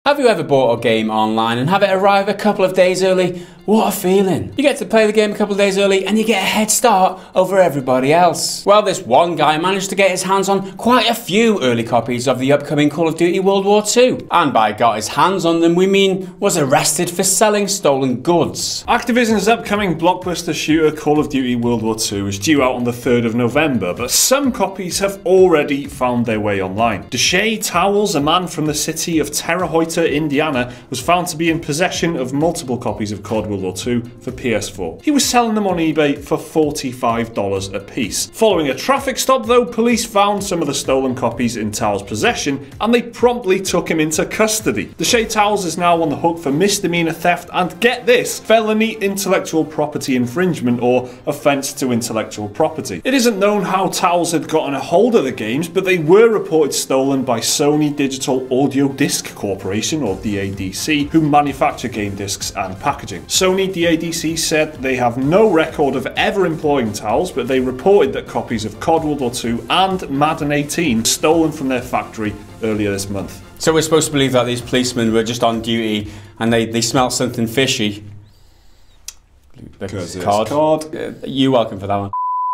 Have you ever bought a game online and have it arrive a couple of days early? What a feeling. You get to play the game a couple of days early and you get a head start over everybody else. Well, this one guy managed to get his hands on quite a few early copies of the upcoming Call of Duty World War II. And by got his hands on them, we mean was arrested for selling stolen goods. Activision's upcoming blockbuster shooter Call of Duty World War II is due out on the 3rd of November, but some copies have already found their way online. Deshay Towles, a man from the city of Terre Haute, Indiana, was found to be in possession of multiple copies of COD World War II for PS4. He was selling them on eBay for $45 a piece. Following a traffic stop though, police found some of the stolen copies in Towles' possession and they promptly took him into custody. Deshay Towles is now on the hook for misdemeanor theft and, get this, felony intellectual property infringement or offence to intellectual property. It isn't known how Towles had gotten a hold of the games, but they were reported stolen by Sony Digital Audio Disc Corporation, or DADC, who manufacture game discs and packaging. Sony DADC said they have no record of ever employing Towles, but they reported that copies of COD World War II and Madden 18 were stolen from their factory earlier this month. So we're supposed to believe that these policemen were just on duty and they smelled something fishy. Because it's COD. You're welcome for that one.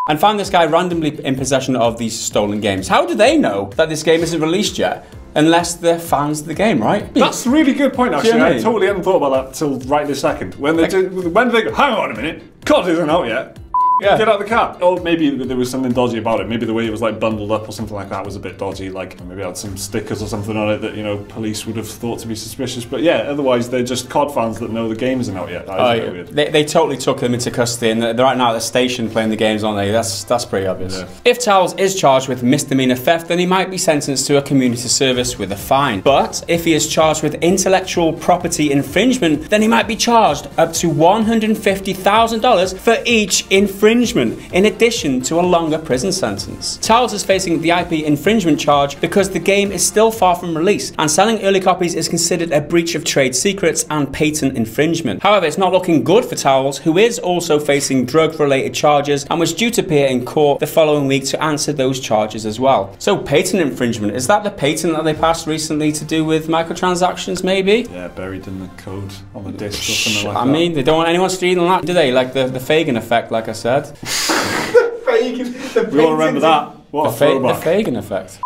And found this guy randomly in possession of these stolen games. How do they know that this game isn't released yet? Unless they're fans of the game, right? That's a really good point, actually. You know what I I mean? totally hadn't thought about that till right this second. When they go, hang on a minute, COD isn't out yet. Yeah. Get out of the car. Or maybe there was something dodgy about it. Maybe the way it was like bundled up or something like that was a bit dodgy. Like maybe it had some stickers or something on it that, you know, police would have thought to be suspicious. But yeah, otherwise they're just COD fans that know the game isn't out yet. That is a bit weird. They totally took them into custody and they're right now at the station playing the games, aren't they? That's pretty obvious. Yeah. If Towles is charged with misdemeanor theft, then he might be sentenced to a community service with a fine. But if he is charged with intellectual property infringement, then he might be charged up to $150,000 for each infringement, in addition to a longer prison sentence. Towles is facing the IP infringement charge because the game is still far from release, and selling early copies is considered a breach of trade secrets and patent infringement. However, it's not looking good for Towles, who is also facing drug-related charges and was due to appear in court the following week to answer those charges as well. So patent infringement, is that the patent that they passed recently to do with microtransactions, maybe? Yeah, buried in the code on the disc or something like that. I mean, they don't want anyone stealing that, do they? Like the Fagin effect, like I said. We all remember that. What a throwback. The Fagin effect.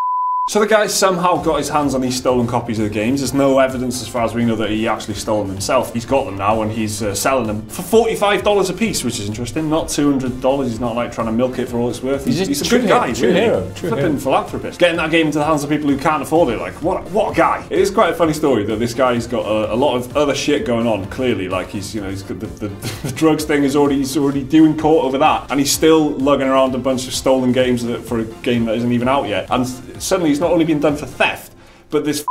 So the guy somehow got his hands on these stolen copies of the games. There's no evidence as far as we know that he actually stole them himself. He's got them now and he's selling them for $45 a piece, which is interesting. Not $200. He's not like trying to milk it for all it's worth. He's a good guy, true really. hero. Flipping philanthropist. Getting that game into the hands of people who can't afford it. Like, what a guy. It is quite a funny story that this guy's got a lot of other shit going on, clearly. Like, he's got the drugs thing he's already doing court over that. And he's still lugging around a bunch of stolen games for a game that isn't even out yet. And suddenly he's not only been done for theft, but this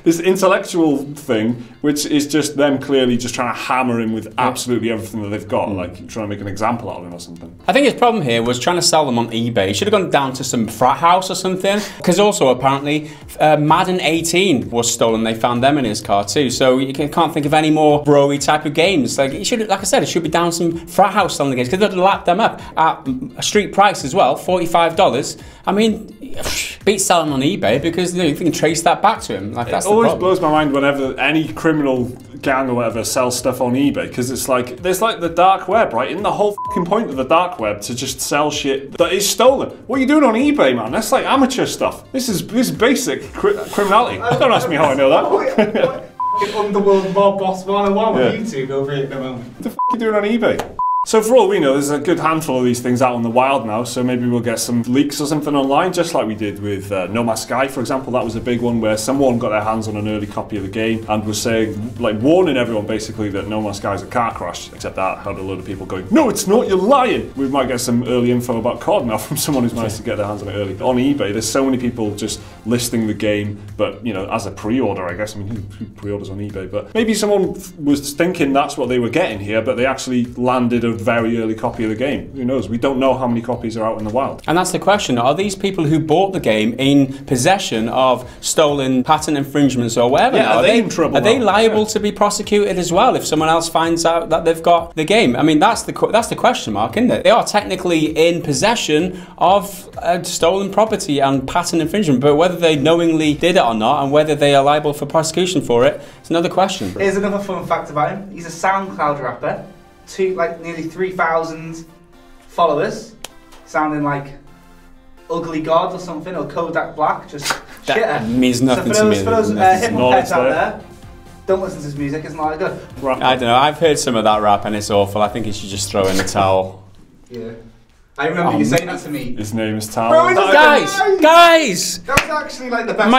this intellectual thing, which is just them clearly just trying to hammer him with absolutely everything that they've got, like trying to make an example out of him or something. I think his problem here was trying to sell them on eBay. He should have gone down to some frat house or something, because also apparently Madden 18 was stolen. They found them in his car too, so you can't think of any more bro-y type of games. Like, it should, like I said, it should be down some frat house selling the games, because they'd lap them up at a street price as well, $45. I mean, beat selling on eBay, because you can trace that back to him. Like, that's it the always problem. blows my mind whenever any criminal gang or whatever sells stuff on eBay, because it's like there's like the dark web, right? Isn't the whole fucking point of the dark web to just sell shit that is stolen? What are you doing on eBay, man? That's like amateur stuff. This is basic criminality. Don't ask me how I know that. Underworld Mob Boss 101 on YouTube over here at the moment. What the f*** are you doing on eBay? So for all we know, there's a good handful of these things out in the wild now, so maybe we'll get some leaks or something online, just like we did with No Man's Sky, for example. That was a big one where someone got their hands on an early copy of the game and was saying, like, warning everyone basically that No Man's Sky is a car crash, except that had a load of people going, no, it's not, you're lying. We might get some early info about COD now from someone who's managed to get their hands on it early. On eBay, there's so many people just listing the game, but, you know, as a pre-order, I guess. I mean, who pre-orders on eBay? But maybe someone was thinking that's what they were getting here, but they actually landed a very early copy of the game. Who knows? We don't know how many copies are out in the wild. And that's the question. Are these people who bought the game in possession of stolen patent infringements or whatever? Yeah, are they in trouble? Are they liable to be prosecuted as well if someone else finds out that they've got the game? I mean, that's the question mark, isn't it? They are technically in possession of stolen property and patent infringement, but whether they knowingly did it or not and whether they are liable for prosecution for it is another question. Here's another fun fact about him. He's a SoundCloud rapper. Nearly 3,000 followers, sounding like Ugly God or something, or Kodak Black, just that shitter. means nothing so to me. For those hip-hop heads out there, don't listen to his music, it's not that good. I don't know, I've heard some of that rap and it's awful. I think he should just throw in the towel. Yeah. I remember you saying that to me. His name is Tal. Guys! That was actually like the best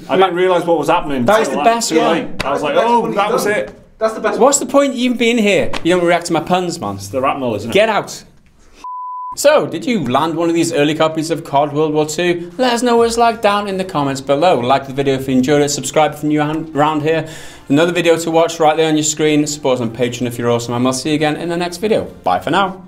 I didn't realise what was happening. That was the best one. I was like, oh, that was it. That's the best. What's the point of you being here? You don't react to my puns, man. It's the rap knowledge, isn't it? Get out. So, did you land one of these early copies of COD World War II? Let us know what it's like down in the comments below. Like the video if you enjoyed it, subscribe if you're new around here. Another video to watch right there on your screen. Support us on Patreon if you're awesome, and we'll see you again in the next video. Bye for now.